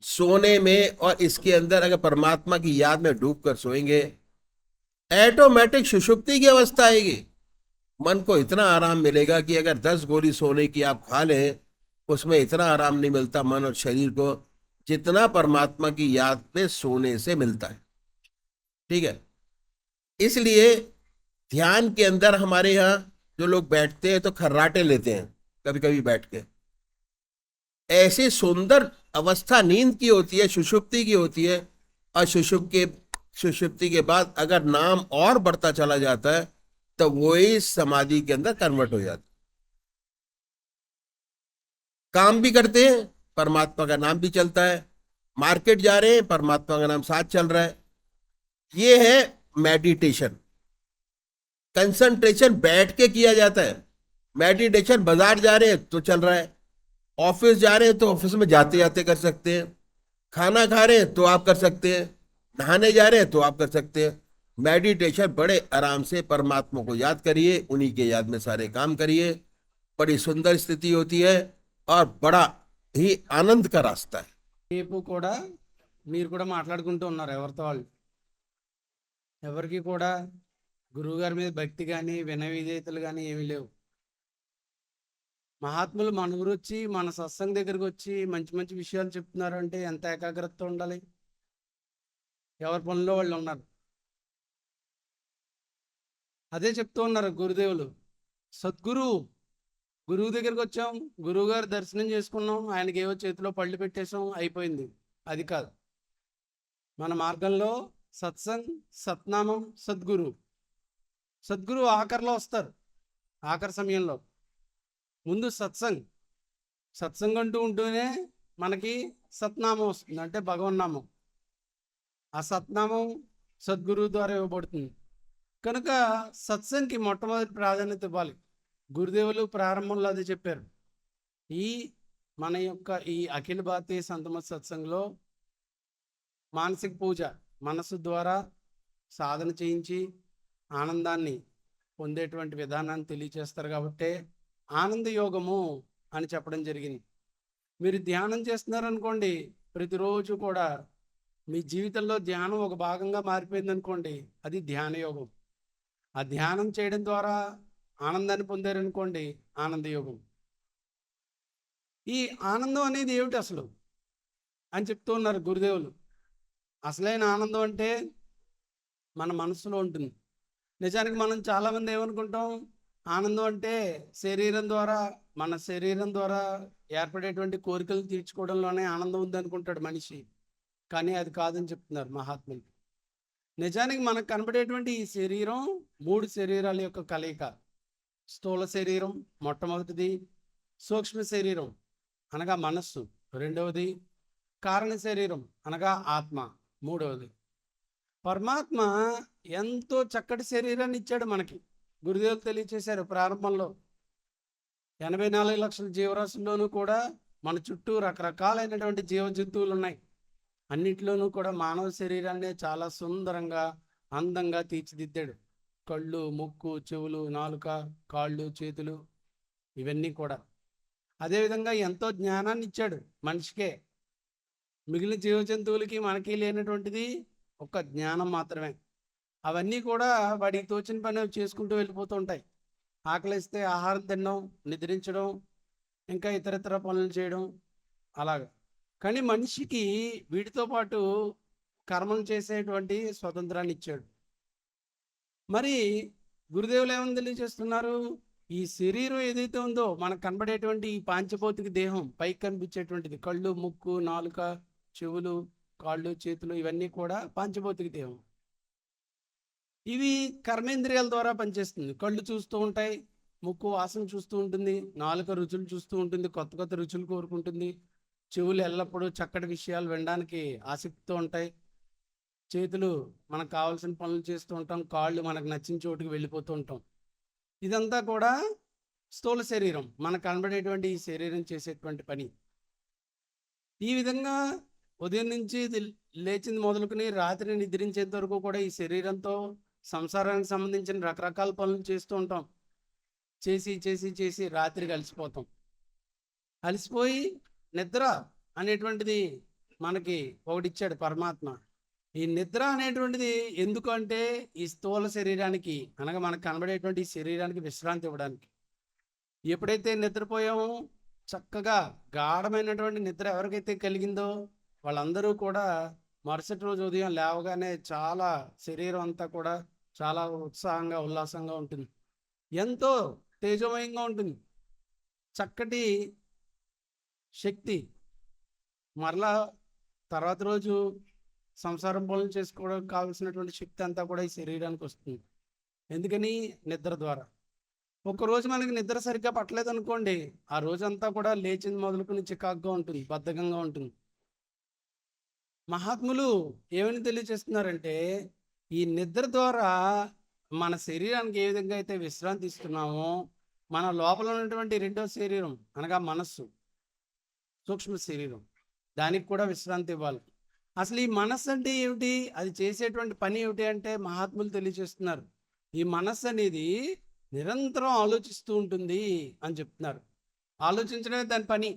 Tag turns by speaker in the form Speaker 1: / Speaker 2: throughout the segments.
Speaker 1: सोने में और इसके अंदर अगर परमात्मा की याद में डूब कर सोएंगे, ऑटोमेटिक सुषुप्ति की अवस्था आएगी। मन को इतना आराम मिलेगा कि अगर 10 गोली सोने की आप खा लें, उसमें इतना आराम नहीं मिलता मन और शरीर को जितना परमात्मा की याद में सोने से मिलता है। ठीक है। इसलिए ध्यान के अंदर हमारे यहाँ जो लोग बैठते हैं तो खर्राटे लेते हैं कभी कभी बैठ के। ऐसी सुंदर अवस्था नींद की होती है, सुषुप्ति की होती है। और सुषुप्ति के बाद अगर नाम और बढ़ता चला जाता है तो वही समाधि के अंदर कन्वर्ट हो जाता है। काम भी करते हैं, परमात्मा का नाम भी चलता है। मार्केट जा रहे हैं, परमात्मा का नाम साथ चल रहा है। ये है मेडिटेशन। कंसंट्रेशन बैठ के किया जाता है। मेडिटेशन बाजार जा रहे हैं तो चल रहा है, ऑफिस जा रहे हैं तो ऑफिस में जाते जाते कर सकते हैं, खाना खा रहे हैं तो आप कर सकते हैं, नहाने जा रहे हैं तो आप कर सकते हैं। मेडिटेशन बड़े आराम से परमात्मा को याद करिए, उन्हीं के याद में सारे काम करिए। बड़ी सुंदर स्थिति होती है और बड़ा ही आनंद का रास्ता है।
Speaker 2: రేపు కూడా మీరు కూడా మాట్లాడుకుంటూ ఉన్నారు ఎవరితో వాళ్ళు. ఎవరికి కూడా గురువుగారి మీద భక్తి కానీ వినయ విధేయతలు కానీ ఏమీ లేవు. మహాత్ములు మన ఊరు వచ్చి మన సత్సంగ దగ్గరికి వచ్చి మంచి మంచి విషయాలు చెప్తున్నారు అంటే ఎంత ఏకాగ్రత ఉండాలి. ఎవరి పనుల్లో వాళ్ళు ఉన్నారు. అదే చెప్తూ ఉన్నారు గురుదేవులు. సద్గురు గురువు దగ్గరికి వచ్చాం, గురువు గారు దర్శనం చేసుకున్నాం, ఆయనకి ఏవో చేతిలో పళ్ళు పెట్టేసాం, అయిపోయింది. అది కాదు. మన మార్గంలో సత్సంగ్, సత్నామం, సద్గురు. సద్గురు ఆఖరిలో వస్తారు, ఆఖరి సమయంలో. ముందు సత్సంగ్. సత్సంగ్ అంటూ ఉంటూనే మనకి సత్నామం వస్తుంది, అంటే భగవన్నామం. ఆ సత్నామం సద్గురువు ద్వారా ఇవ్వబడుతుంది. కనుక సత్సంగ్కి మొట్టమొదటి ప్రాధాన్యత ఇవ్వాలి. గురుదేవులు ప్రారంభంలో అది చెప్పారు. ఈ మన యొక్క ఈ అఖిల భారతీయ సంతమత సత్సంగ్లో మానసిక పూజ, మనసు ద్వారా సాధన చేయించి ఆనందాన్ని పొందేటువంటి విధానాన్ని తెలియచేస్తారు. కాబట్టే ఆనంద యోగము అని చెప్పడం జరిగింది. మీరు ధ్యానం చేస్తున్నారనుకోండి, ప్రతిరోజు కూడా మీ జీవితంలో ధ్యానం ఒక భాగంగా మారిపోయింది అనుకోండి, అది ధ్యాన యోగం. ఆ ధ్యానం చేయడం ద్వారా ఆనందాన్ని పొందారనుకోండి, ఆనంద యోగం. ఈ ఆనందం అనేది ఏమిటి అసలు అని చెప్తూ ఉన్నారు గురుదేవులు. అసలైన ఆనందం అంటే మన మనసులో ఉంటుంది. నిజానికి మనం చాలామంది ఏమనుకుంటాం, ఆనందం అంటే మన శరీరం ద్వారా ఏర్పడేటువంటి కోరికలు తీర్చుకోవడంలోనే ఆనందం ఉందనుకుంటాడు మనిషి. కానీ అది కాదని చెప్తున్నారు మహాత్ములు. నిజానికి మనకు కనబడేటువంటి ఈ శరీరం 3 శరీరాల యొక్క కలయిక. స్థూల శరీరం మొట్టమొదటిది, సూక్ష్మ శరీరం అనగా మనస్సు రెండవది, కారణ శరీరం అనగా ఆత్మ మూడవది. పరమాత్మ ఎంతో చక్కటి శరీరాన్ని ఇచ్చాడు మనకి. గురుదేవులు తెలియచేశారు ప్రారంభంలో. 84 లక్షల జీవరాశుల్లోనూ కూడా మన చుట్టూ రకరకాలైనటువంటి జీవ జంతువులు ఉన్నాయి. అన్నిటిలోనూ కూడా మానవ శరీరాన్ని చాలా సుందరంగా, అందంగా తీర్చిదిద్దాడు. కళ్ళు, ముక్కు, చెవులు, నాలుక, కాళ్ళు, చేతులు, ఇవన్నీ కూడా. అదేవిధంగా ఎంతో జ్ఞానాన్ని ఇచ్చాడు మనిషికే. మిగిలిన జీవ జంతువులకి మనకి లేనటువంటిది ఒక జ్ఞానం మాత్రమే. అవన్నీ కూడా వాడికి తోచిన పని చేసుకుంటూ వెళ్ళిపోతూ ఉంటాయి. ఆకలిస్తే ఆహారం తినడం, నిద్రించడం, ఇంకా ఇతరితర పనులు చేయడం, అలాగా. కానీ మనిషికి వీటితో పాటు కర్మలు చేసేటువంటి స్వతంత్రాన్ని ఇచ్చాడు. మరి గురుదేవులు ఏమని తెలియజేస్తున్నారు, ఈ శరీరం ఏదైతే ఉందో మనకు కనబడేటువంటి ఈ పాంచభౌతిక దేహం, పైకి కనిపించేటువంటిది కళ్ళు, ముక్కు, నాలుక, చెవులు, కాళ్ళు, చేతులు, ఇవన్నీ కూడా పాంచభౌతిక దేహం. ఇవి కర్మేంద్రియాల ద్వారా పనిచేస్తుంది. కళ్ళు చూస్తూ ఉంటాయి, ముక్కు వాసన చూస్తూ ఉంటుంది, నాలుక రుచులు చూస్తూ ఉంటుంది, కొత్త కొత్త రుచులు కోరుకుంటుంది, చెవులు ఎల్లప్పుడూ చక్కటి విషయాలు వినడానికి ఆసక్తితో ఉంటాయి, చేతులు మనకు కావాల్సిన పనులు చేస్తూ ఉంటాం, కాళ్ళు మనకు నచ్చిన చోటుకి వెళ్ళిపోతూ ఉంటాం. ఇదంతా కూడా స్థూల శరీరం, మనకు కనబడేటువంటి ఈ శరీరం చేసేటువంటి పని. ఈ విధంగా ఉదయం నుంచి లేచింది మొదలుకొని రాత్రి నిద్రించేంత వరకు కూడా ఈ శరీరంతో సంసారానికి సంబంధించిన రకరకాల పనులు చేస్తూ ఉంటాం. చేసి చేసి చేసి రాత్రికి అలసిపోతాం. అలసిపోయి నిద్ర అనేటువంటిది మనకి ఒకటి ఇచ్చాడు పరమాత్మ. ఈ నిద్ర అనేటువంటిది ఎందుకంటే ఈ స్థూల శరీరానికి అనగా మనకు కనబడేటువంటి ఈ శరీరానికి విశ్రాంతి ఇవ్వడానికి. ఎప్పుడైతే నిద్రపోయామో చక్కగా గాఢమైనటువంటి నిద్ర ఎవరికైతే కలిగిందో వాళ్ళందరూ కూడా మరుసటి రోజు ఉదయం లేవగానే చాలా శరీరం అంతా కూడా చాలా ఉత్సాహంగా ఉల్లాసంగా ఉంటుంది, ఎంతో తేజోమయంగా ఉంటుంది, చక్కటి శక్తి. మరలా తర్వాత రోజు సంసారం పనులు చేసుకోవడానికి కావాల్సినటువంటి శక్తి అంతా కూడా ఈ శరీరానికి వస్తుంది. ఎందుకని? నిద్ర ద్వారా. ఒక్కరోజు మనకి నిద్ర సరిగ్గా పట్టలేదు అనుకోండి, ఆ రోజంతా కూడా లేచింది మొదలుకొని చికాకుగా ఉంటుంది, బద్ధకంగా ఉంటుంది. మహాత్ములు ఏమని తెలియచేస్తున్నారంటే ఈ నిద్ర ద్వారా మన శరీరానికి ఏ విధంగా అయితే విశ్రాంతి ఇస్తున్నామో మన లోపల ఉన్నటువంటి రెండో శరీరం అనగా మనస్సు, సూక్ష్మ శరీరం, దానికి కూడా విశ్రాంతి ఇవ్వాలి. అసలు ఈ మనస్సు అంటే ఏమిటి, అది చేసేటువంటి పని ఏమిటి అంటే మహాత్ములు తెలియజేస్తున్నారు. ఈ మనస్సు అనేది నిరంతరం ఆలోచిస్తూ ఉంటుంది అని చెప్తున్నారు. ఆలోచించడమే దాని పని,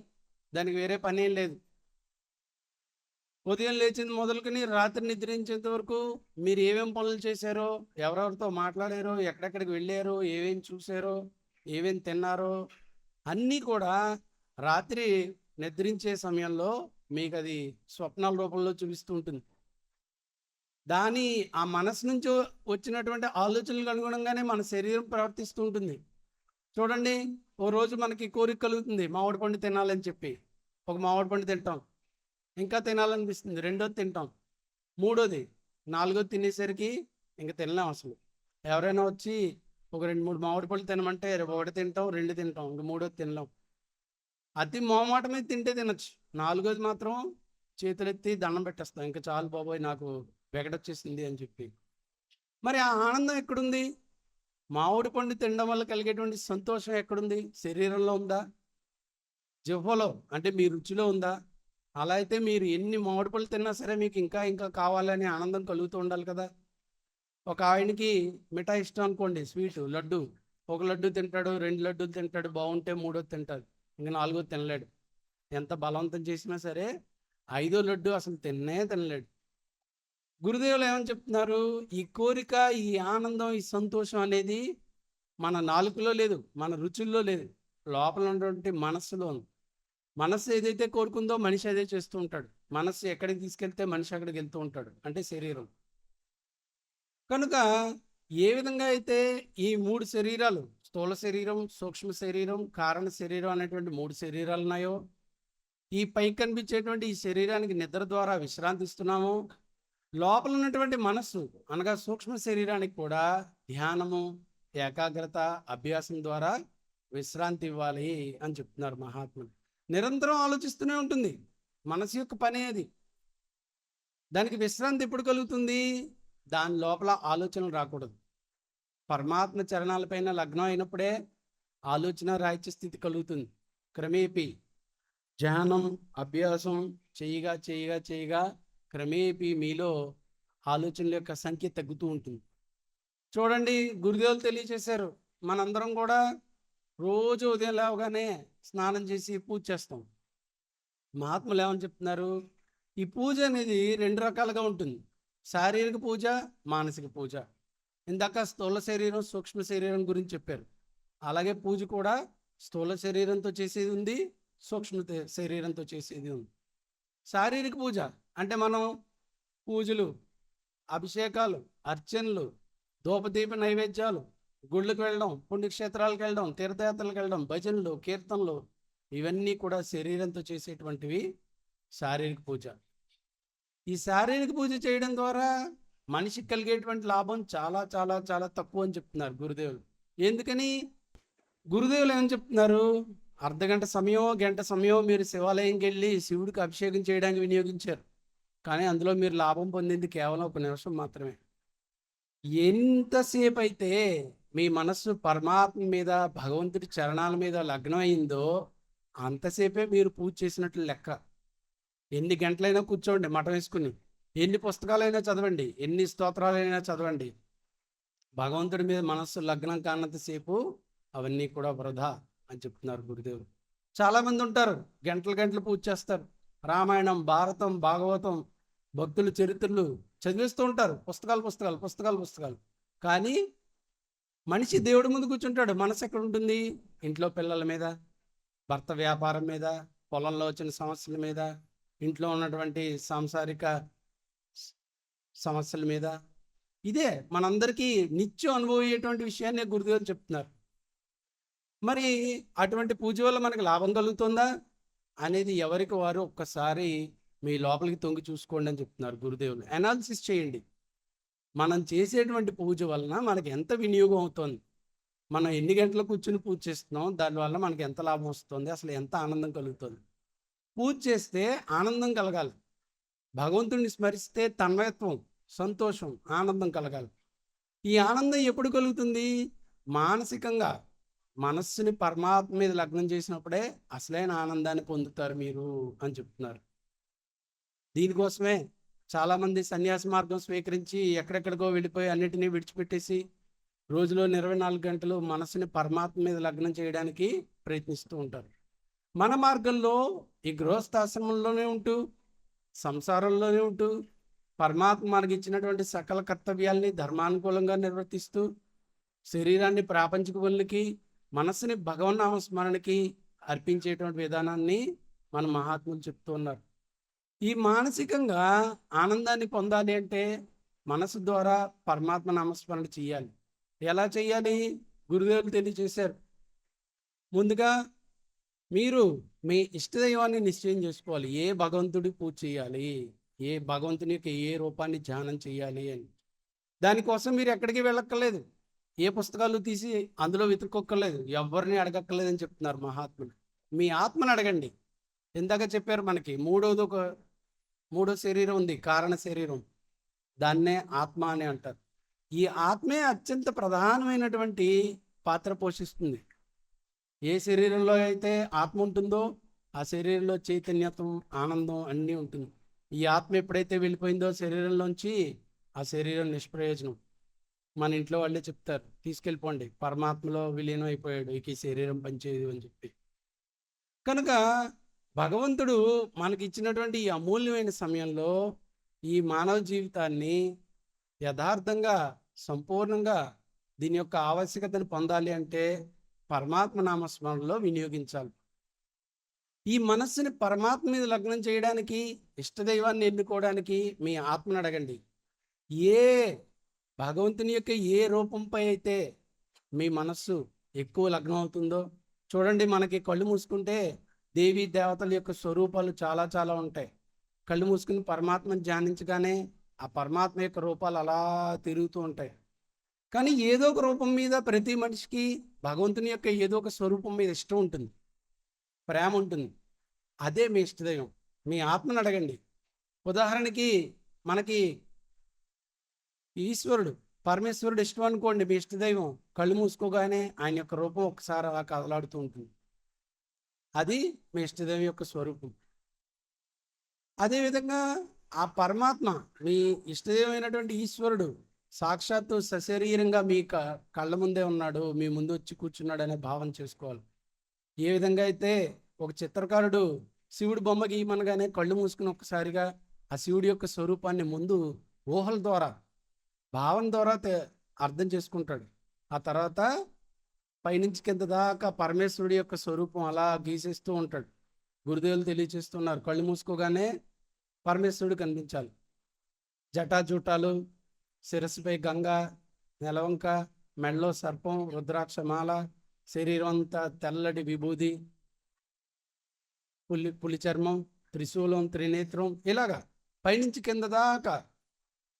Speaker 2: దానికి వేరే పని ఏం లేదు. ఉదయం లేచింది మొదలుకొని రాత్రి నిద్రించేంత వరకు మీరు ఏమేం పనులు చేశారో, ఎవరెవరితో మాట్లాడారో, ఎక్కడెక్కడికి వెళ్ళారో, ఏమేం చూసారో, ఏమేం తిన్నారో అన్నీ కూడా రాత్రి నిద్రించే సమయంలో మీకు అది స్వప్నాల రూపంలో చూపిస్తూ ఉంటుంది. ఆ మనసు నుంచి వచ్చినటువంటి ఆలోచనలకు అనుగుణంగానే మన శరీరం ప్రవర్తిస్తూ ఉంటుంది. చూడండి, ఓ రోజు మనకి కోరిక కలుగుతుంది మామిడి పండు తినాలని చెప్పి, ఒక మామిడి పండు తింటాం, ఇంకా తినాలనిపిస్తుంది, రెండోది తింటాం, మూడోది, నాలుగోది తినేసరికి ఇంకా తినలేం అసలు. ఎవరైనా వచ్చి ఒక 2-3 మామిడి పళ్ళు తినమంటే ఒకటి తింటాం, 2 తింటాం, ఇంక మూడోది తినలేం. అతి మోమాట మీద తింటే తినచ్చు, నాలుగోది మాత్రం చేతులెత్తి దండం పెట్టేస్తాం, ఇంకా చాలు బాబోయ్ నాకు వెగడొచ్చేసింది అని చెప్పి. మరి ఆ ఆనందం ఎక్కడుంది? మామిడి పండు తినడం వల్ల కలిగేటువంటి సంతోషం ఎక్కడుంది? శరీరంలో ఉందా? జిహ్వలో అంటే మీ రుచిలో ఉందా? అలా అయితే మీరు ఎన్ని మామిడి పళ్ళు తిన్నా సరే మీకు ఇంకా ఇంకా కావాలని ఆనందం కలుగుతూ ఉండాలి కదా. ఒక ఆయనకి మిఠాయి ఇష్టం అనుకోండి, స్వీటు లడ్డు, ఒక లడ్డు తింటాడు, 2 లడ్డూలు తింటాడు, బాగుంటే మూడోది తింటాడు, ఇంకా నాలుగోది తినలేడు. ఎంత బలవంతం చేసినా సరే 5వ లడ్డు అసలు తినలేడు. గురుదేవులు ఏమని చెప్తున్నారు? ఈ కోరిక, ఈ ఆనందం, ఈ సంతోషం అనేది మన నాలుకలో లేదు, మన రుచుల్లో లేదు, లోపల ఉన్నటువంటి మనస్సులో ఉంది. మనస్సు ఏదైతే కోరుకుందో మనిషి అదే చేస్తూ ఉంటాడు. మనస్సు ఎక్కడికి తీసుకెళ్తే మనిషి అక్కడికి వెళ్తూ ఉంటాడు, అంటే శరీరం. కనుక ఏ విధంగా అయితే ఈ 3 శరీరాలు, స్థూల శరీరం, సూక్ష్మ శరీరం, కారణ శరీరం అనేటువంటి 3 శరీరాలు ఉన్నాయో, ఈ పై కనిపించేటువంటి ఈ శరీరానికి నిద్ర ద్వారా విశ్రాంతి ఇస్తున్నాము, లోపల ఉన్నటువంటి మనస్సు అనగా సూక్ష్మ శరీరానికి కూడా ధ్యానము, ఏకాగ్రత, అభ్యాసం ద్వారా విశ్రాంతి ఇవ్వాలి అని చెప్తున్నారు మహాత్ములు. నిరంతరం ఆలోచిస్తూనే ఉంటుంది, మనసు యొక్క పని అది. దానికి విశ్రాంతి ఎప్పుడు కలుగుతుంది? దాని లోపల ఆలోచనలు రాకూడదు. పరమాత్మ చరణాలపైన లగ్నం అయినప్పుడే ఆలోచన రాహిత్య స్థితి కలుగుతుంది. క్రమేపీ ధ్యానం, అభ్యాసం చేయగా చేయగా చేయగా క్రమేపీ మీలో ఆలోచనల యొక్క సంఖ్య తగ్గుతూ ఉంటుంది. చూడండి, గురుదేవులు తెలియచేశారు, మనందరం కూడా రోజు ఉదయం లేవగానే స్నానం చేసి పూజ చేస్తాం. మహాత్ములు ఏమని చెప్తున్నారు? ఈ పూజ అనేది 2 రకాలుగా ఉంటుంది, శారీరక పూజ, మానసిక పూజ. ఇందాక స్థూల శరీరం, సూక్ష్మ శరీరం గురించి చెప్పారు. అలాగే పూజ కూడా స్థూల శరీరంతో చేసేది ఉంది, సూక్ష్మ శరీరంతో చేసేది ఉంది. శారీరక పూజ అంటే మనం పూజలు, అభిషేకాలు, అర్చనలు, ధూపదీప నైవేద్యాలు, గుళ్ళకు వెళ్ళడం, పుణ్యక్షేత్రాలకు వెళ్ళడం, తీర్థయాత్రలకు వెళ్ళడం, భజనలు, కీర్తనలు, ఇవన్నీ కూడా శరీరంతో చేసేటువంటివి శారీరక పూజ. ఈ శారీరక పూజ చేయడం ద్వారా మనిషికి కలిగేటువంటి లాభం చాలా చాలా చాలా తక్కువ అని చెప్తున్నారు గురుదేవులు. ఎందుకని? గురుదేవులు ఏమని చెప్తున్నారు? అర్ధగంట సమయం, గంట సమయం మీరు శివాలయంకి వెళ్ళి శివుడికి అభిషేకం చేయడానికి వినియోగించారు, కానీ అందులో మీరు లాభం పొందింది కేవలం 1 నిమిషం మాత్రమే. ఎంతసేపు అయితే మీ మనస్సు పరమాత్మ మీద, భగవంతుడి చరణాల మీద లగ్నం అయిందో అంతసేపే మీరు పూజ చేసినట్లు లెక్క. ఎన్ని గంటలైనా కూర్చోండి మఠం వేసుకుని, ఎన్ని పుస్తకాలైనా చదవండి, ఎన్ని స్తోత్రాలైనా చదవండి, భగవంతుడి మీద మనస్సు లగ్నం కానంతసేపు అవన్నీ కూడా వృధా అని చెప్తున్నారు గురుదేవులు. చాలామంది ఉంటారు గంటలు గంటలు పూజ చేస్తారు, రామాయణం, భారతం, భాగవతం, భక్తుల చరిత్రలు చదివిస్తూ ఉంటారు. పుస్తకాలు పుస్తకాలు పుస్తకాలు పుస్తకాలు. కానీ మనిషి దేవుడి ముందు కూర్చుంటాడు, మనసు ఎక్కడ ఉంటుంది? ఇంట్లో పిల్లల మీద, భర్త వ్యాపారం మీద, పొలంలో వచ్చిన సమస్యల మీద, ఇంట్లో ఉన్నటువంటి సాంసారిక స- సమస్యల మీద. ఇదే మనందరికీ నిత్యం అనుభవయ్యేటువంటి విషయాన్ని గురుదేవులు చెప్తున్నారు. మరి అటువంటి పూజ వల్ల మనకి లాభం కలుగుతుందా అనేది ఎవరికి వారు ఒక్కసారి మీ లోపలికి తొంగి చూసుకోండి అని చెప్తున్నారు గురుదేవులు. అనాలిసిస్ చేయండి. మనం చేసేటువంటి పూజ వలన మనకి ఎంత వినియోగం అవుతుంది, మనం ఎన్ని గంటలు కూర్చుని పూజ చేస్తున్నాం, దానివల్ల మనకి ఎంత లాభం వస్తుంది, అసలు ఎంత ఆనందం కలుగుతుంది. పూజ చేస్తే ఆనందం కలగాలి, భగవంతుడిని స్మరిస్తే తన్మయత్వం, సంతోషం, ఆనందం కలగాలి. ఈ ఆనందం ఎప్పుడు కలుగుతుంది? మానసికంగా మనస్సుని పరమాత్మ మీద లగ్నం చేసినప్పుడే అసలైన ఆనందాన్ని పొందుతారు మీరు అని చెప్తున్నారు. దీనికోసమే చాలామంది సన్యాస మార్గం స్వీకరించి ఎక్కడెక్కడికో వెళ్ళిపోయి అన్నిటినీ విడిచిపెట్టేసి రోజులో 24 గంటలు మనసుని పరమాత్మ మీద లగ్నం చేయడానికి ప్రయత్నిస్తూ ఉంటారు. మన మార్గంలో ఈ గృహస్థాశ్రమంలోనే ఉంటూ, సంసారంలోనే ఉంటూ, పరమాత్మ మనకి ఇచ్చినటువంటి సకల కర్తవ్యాల్ని ధర్మానుకూలంగా నిర్వర్తిస్తూ, శరీరాన్ని ప్రాపంచిక పనులకి, మనస్సుని భగవన్నామ స్మరణకి అర్పించేటువంటి విధానాన్ని మన మహాత్ములు చెప్తూ ఉన్నారు. ఈ మానసికంగా ఆనందాన్ని పొందాలి అంటే మనసు ద్వారా పరమాత్మ నామస్మరణ చేయాలి. ఎలా చేయాలి? గురుదేవులు తెలియజేశారు. ముందుగా మీరు మీ ఇష్టదైవాన్ని నిశ్చయం చేసుకోవాలి. ఏ భగవంతుడి పూజ చేయాలి, ఏ భగవంతుని యొక్క ఏ రూపాన్ని ధ్యానం చేయాలి అని. దానికోసం మీరు ఎక్కడికి వెళ్ళక్కర్లేదు, ఏ పుస్తకాలు తీసి అందులో వెతుక్కోక్కర్లేదు, ఎవరిని అడగక్కర్లేదని చెప్తున్నారు మహాత్ములు. మీ ఆత్మను అడగండి. ఇందాక చెప్పారు మనకి మూడో శరీరం ఉంది, కారణ శరీరం. దాన్నే ఆత్మ అని అంటారు. ఈ ఆత్మే అత్యంత ప్రధానమైనటువంటి పాత్ర పోషిస్తుంది. ఏ శరీరంలో అయితే ఆత్మ ఉంటుందో ఆ శరీరంలో చైతన్యత్వం, ఆనందం అన్నీ ఉంటుంది. ఈ ఆత్మ ఎప్పుడైతే వెళ్ళిపోయిందో శరీరంలోంచి, ఆ శరీరం నిష్ప్రయోజనం. మన ఇంట్లో వాళ్ళే చెప్తారు, తీసుకెళ్ళిపోండి, పరమాత్మలో విలీనం అయిపోయాడు, ఇక ఈ శరీరం పనిచేయదు అని చెప్పి. కనుక భగవంతుడు మనకి ఇచ్చినటువంటి ఈ అమూల్యమైన సమయంలో ఈ మానవ జీవితాన్ని యథార్థంగా, సంపూర్ణంగా దీని యొక్క ఆవశ్యకతను పొందాలి అంటే పరమాత్మ నామస్మరణలో వినియోగించాలి. ఈ మనస్సుని పరమాత్మ మీద లగ్నం చేయడానికి, ఇష్టదైవాన్ని ఎన్నుకోవడానికి మీ ఆత్మను అడగండి. ఏ భగవంతుని యొక్క ఏ రూపంపై అయితే మీ మనస్సు ఎక్కువ లగ్నం అవుతుందో చూడండి. మనకి కళ్ళు మూసుకుంటే దేవీ దేవతల యొక్క స్వరూపాలు చాలా చాలా ఉంటాయి. కళ్ళు మూసుకుని పరమాత్మను ధ్యానించగానే ఆ పరమాత్మ యొక్క రూపాలు అలా తిరుగుతూ ఉంటాయి. కానీ ఏదో ఒక రూపం మీద ప్రతి మనిషికి భగవంతుని యొక్క ఏదో ఒక స్వరూపం మీద ఇష్టం ఉంటుంది, ప్రేమ ఉంటుంది. అదే మీ ఇష్టదైవం. మీ ఆత్మను అడగండి. ఉదాహరణకి మనకి ఈశ్వరుడు, పరమేశ్వరుడు ఇష్టం అనుకోండి. మీ ఇష్టదైవం కళ్ళు మూసుకోగానే ఆయన యొక్క రూపం ఒకసారి అలా కదలాడుతూ ఉంటుంది. అది మీ ఇష్టదైవం యొక్క స్వరూపం. అదేవిధంగా ఆ పరమాత్మ, మీ ఇష్టదైవమైనటువంటి ఈశ్వరుడు సాక్షాత్తు సశరీరంగా మీ కళ్ళ ముందే ఉన్నాడు, మీ ముందు వచ్చి కూర్చున్నాడు అనే భావన చేసుకోవాలి. ఏ విధంగా అయితే ఒక చిత్రకారుడు శివుడి బొమ్మ గీయమనగానే కళ్ళు మూసుకుని ఒక్కసారిగా ఆ శివుడి యొక్క స్వరూపాన్ని ముందు ఊహల ద్వారా, భావన ద్వారా అర్థం చేసుకుంటాడు. ఆ తర్వాత పైనుంచి కింద దాకా పరమేశ్వరుడి యొక్క స్వరూపం అలా గీసేస్తూ ఉంటాడు. గురుదేవులు తెలియచేస్తున్నారు, కళ్ళు మూసుకోగానే పరమేశ్వరుడు కనిపించాలి. జటాజూటాలు, శిరస్సుపై గంగ, నెలవంక, మెడలో సర్పం, రుద్రాక్షమాల, శరీరం అంతా తెల్లటి విభూది, పులి చర్మం, త్రిశూలం, త్రినేత్రం, ఇలాగా పైనుంచి కింద దాకా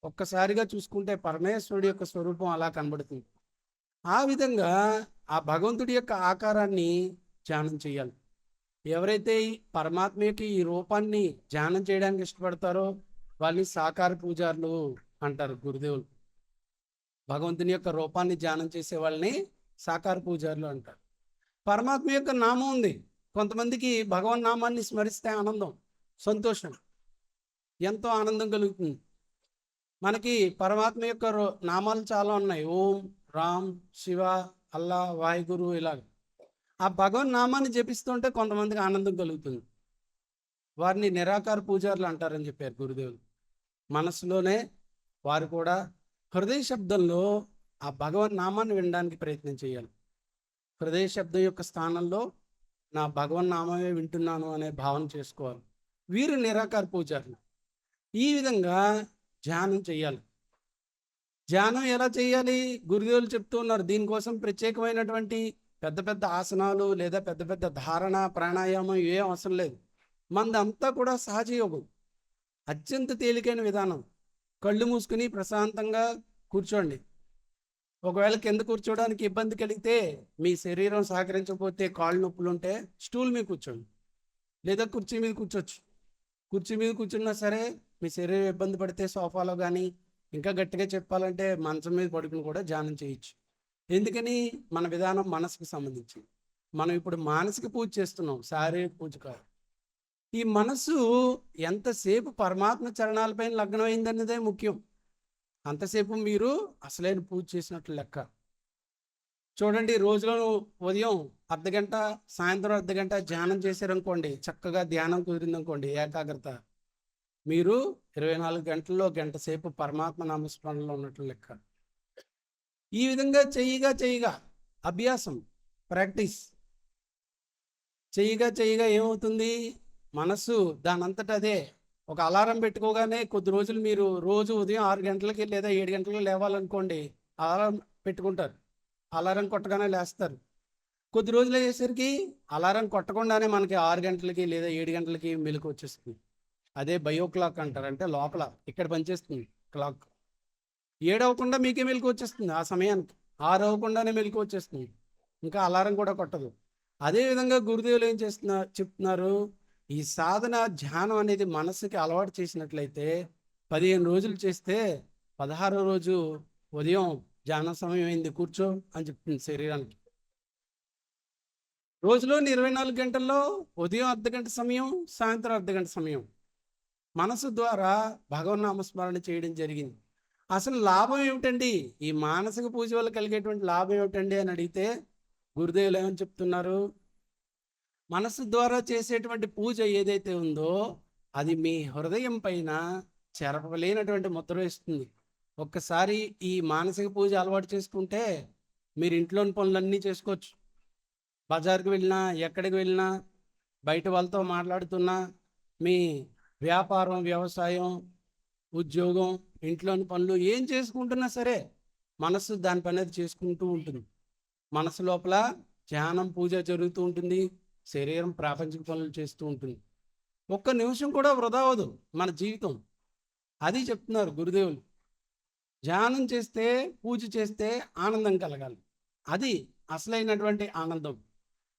Speaker 2: ఒక్కసారిగా చూసుకుంటే పరమేశ్వరుడి యొక్క స్వరూపం అలా కనబడుతుంది. ఆ విధంగా ఆ భగవంతుడి యొక్క ఆకారాన్ని ధ్యానం చేయాలి. ఎవరైతే ఈ పరమాత్మ యొక్క ఈ రూపాన్ని ధ్యానం చేయడానికి ఇష్టపడతారో వాళ్ళని సాకార పూజారులు అంటారు గురుదేవులు. భగవంతుని యొక్క రూపాన్ని ధ్యానం చేసే వాళ్ళని సాకార పూజారులు అంటారు. పరమాత్మ యొక్క నామం ఉంది. కొంతమందికి భగవన్ నామాన్ని స్మరిస్తే ఆనందం, సంతోషం, ఎంతో ఆనందం కలుగుతుంది. మనకి పరమాత్మ యొక్క నామాలు చాలా ఉన్నాయి. ఓం, రామ్, శివ, అల్లా, వాహిగురు, ఇలాగ. ఆ భగవన్ నామాన్ని జపిస్తుంటే కొంతమందికి ఆనందం కలుగుతుంది. వారిని నిరాకార పూజారులు అంటారని చెప్పారు గురుదేవులు. మనసులోనే వారు కూడా హృదయ శబ్దంలో ఆ భగవన్ నామాన్ని వినడానికి ప్రయత్నం చేయాలి. హృదయ శబ్దం యొక్క స్థానంలో నా భగవన్ నామమే వింటున్నాను అనే భావన చేసుకోవాలి. వీరు నిరాకార పూజారులు. ఈ విధంగా ధ్యానం చేయాలి. ధ్యానం ఎలా చేయాలి? గురుదేవులు చెప్తూ ఉన్నారు. దీనికోసం ప్రత్యేకమైనటువంటి పెద్ద పెద్ద ఆసనాలు లేదా పెద్ద పెద్ద ధారణ ప్రాణాయామం ఏం అవసరం లేదు. మనదంతా కూడా సహజ యోగం, అత్యంత తేలికైన విధానం. కళ్ళు మూసుకుని ప్రశాంతంగా కూర్చోండి. ఒకవేళ కింద కూర్చోవడానికి ఇబ్బంది కలిగితే, మీ శరీరం సహకరించకపోతే, కాళ్ళు నొప్పులు ఉంటే స్టూల్ మీద కూర్చోండి, లేదా కుర్చీ మీద కూర్చోవచ్చు. కుర్చీ మీద కూర్చున్నా సరే, మీ శరీరం ఇబ్బంది పడితే సోఫాలో కానీ, ఇంకా గట్టిగా చెప్పాలంటే మంచం మీద పడుకుని కూడా ధ్యానం చేయొచ్చు. ఎందుకని? మన విధానం మనసుకు సంబంధించి. మనం ఇప్పుడు మానసిక పూజ చేస్తున్నాం, శారీరక పూజ కాదు. ఈ మనసు ఎంతసేపు పరమాత్మ చరణాలపైన లగ్నమైందన్నదే ముఖ్యం. అంతసేపు మీరు అసలైన పూజ చేసినట్లు లెక్క. చూడండి, రోజులో ఉదయం అర్ధగంట, సాయంత్రం అర్ధగంట ధ్యానం చేశారనుకోండి, చక్కగా ధ్యానం కుదిరిందనుకోండి, ఏకాగ్రత, మీరు 24 గంటల్లో గంట సేపు పరమాత్మ నామస్మరణలో ఉన్నట్లు లెక్క. ఈ విధంగా చేయగా అభ్యాసం, ప్రాక్టీస్ చేయగా ఏమవుతుంది? మనస్సు దానంతట అదే ఒక అలారం పెట్టుకోగానే కొద్ది రోజులు మీరు రోజు ఉదయం 6 గంటలకి లేదా 7 గంటలకు లేవాలనుకోండి, అలారం పెట్టుకుంటారు. అలారం కొట్టగానే లేస్తారు. కొద్ది రోజులు అయ్యేసరికి అలారం కొట్టకుండానే మనకి 6 గంటలకి లేదా 7 గంటలకి మెలకు వచ్చేస్తుంది. అదే బయో క్లాక్ అంటారు. అంటే లోపల ఇక్కడ పనిచేస్తుంది క్లాక్. 7 అవ్వకుండా మీకే మెలకు వచ్చేస్తుంది, ఆ సమయానికి 6 అవ్వకుండానే మెలకు వచ్చేస్తుంది, ఇంకా అలారం కూడా కొట్టదు. అదేవిధంగా గురుదేవులు ఏం చెప్తున్నారు, ఈ సాధన ధ్యానం అనేది మనసుకి అలవాటు చేసినట్లయితే 15 రోజులు చేస్తే 16వ రోజు ఉదయం ధ్యాన సమయం అయింది, కూర్చో అని చెప్తుంది శరీరానికి. రోజులో 24 గంటల్లో ఉదయం అర్ధగంట సమయం, సాయంత్రం అర్ధగంట సమయం మనసు ద్వారా భగవన్నామస్మరణ చేయడం జరిగింది. అసలు లాభం ఏమిటండి? ఈ మానసిక పూజ వల్ల కలిగేటువంటి లాభం ఏమిటండి అని అడిగితే గురుదేవులు ఏమని చెప్తున్నారు, మనసు ద్వారా చేసేటువంటి పూజ ఏదైతే ఉందో అది మీ హృదయం పైన చెరపలేనటువంటి ముద్ర వేస్తుంది. ఒక్కసారి ఈ మానసిక పూజ అలవాటు చేసుకుంటే మీరు ఇంట్లోని పనులన్నీ చేసుకోవచ్చు. బజార్కి వెళ్ళినా, ఎక్కడికి వెళ్ళినా, బయట వాళ్ళతో మాట్లాడుతున్నా, మీ వ్యాపారం, వ్యవసాయం, ఉద్యోగం, ఇంట్లోని పనులు ఏం చేసుకుంటున్నా సరే మనసు దాని పని అది చేసుకుంటూ ఉంటుంది. మనసు లోపల ధ్యానం, పూజ జరుగుతూ ఉంటుంది. శరీరం ప్రాపంచిక పనులు చేస్తూ ఉంటుంది. ఒక్క నిమిషం కూడా వృధా అవ్వదు మన జీవితం. అది చెప్తున్నారు గురుదేవులు. ధ్యానం చేస్తే, పూజ చేస్తే ఆనందం కలగాలి. అది అసలైనటువంటి ఆనందం.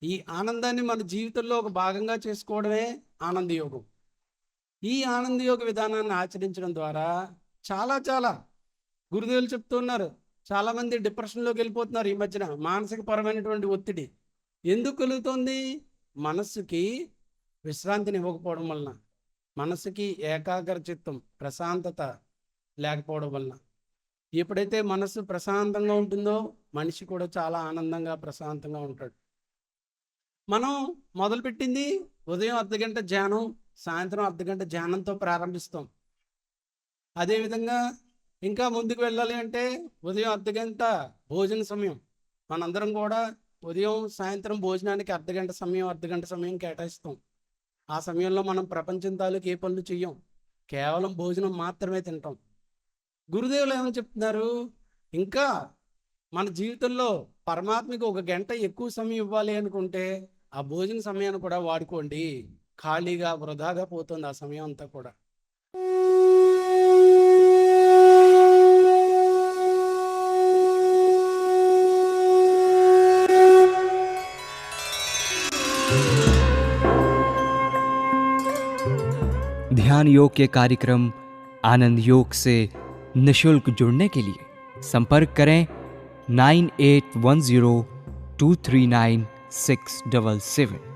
Speaker 2: ఈ ఆనందాన్ని మన జీవితంలో ఒక భాగంగా చేసుకోవడమే ఆనందయోగం. ఈ ఆనందయోగ విధానాన్ని ఆచరించడం ద్వారా చాలా గురుదేవులు చెప్తున్నారు, చాలామంది డిప్రెషన్లోకి వెళ్ళిపోతున్నారు ఈ మధ్యన. మానసిక పరమైనటువంటి ఒత్తిడి ఎందుకు కలుగుతుంది? మనస్సుకి విశ్రాంతిని ఇవ్వకపోవడం వలన, మనసుకి ఏకాగ్ర చిత్తం, ప్రశాంతత లేకపోవడం వలన. ఎప్పుడైతే మనసు ప్రశాంతంగా ఉంటుందో మనిషి కూడా చాలా ఆనందంగా, ప్రశాంతంగా ఉంటాడు. మనం మొదలుపెట్టింది ఉదయం అర్ధగంట ధ్యానం, సాయంత్రం అర్ధగంట ధ్యానంతో ప్రారంభిస్తాం. అదేవిధంగా ఇంకా ముందుకు వెళ్ళాలి అంటే ఉదయం అర్ధగంట భోజన సమయం. మనందరం కూడా ఉదయం, సాయంత్రం భోజనానికి అర్ధగంట సమయం కేటాయిస్తాం. ఆ సమయంలో మనం ప్రపంచం తాలూకు ఏ పనులు చెయ్యం, కేవలం భోజనం మాత్రమే తింటాం. గురుదేవులు ఏమని చెప్తున్నారు, ఇంకా మన జీవితంలో పరమాత్మకి 1 గంట ఎక్కువ సమయం ఇవ్వాలి అనుకుంటే ఆ భోజన సమయాన్ని కూడా వాడుకోండి. ఖాళీగా వృధాగా పోతుంది ఆ సమయం అంతా కూడా.
Speaker 3: ध्यान योग के कार्यक्रम आनंद योग से निशुल्क जुड़ने के लिए संपर्क करें 9810239677।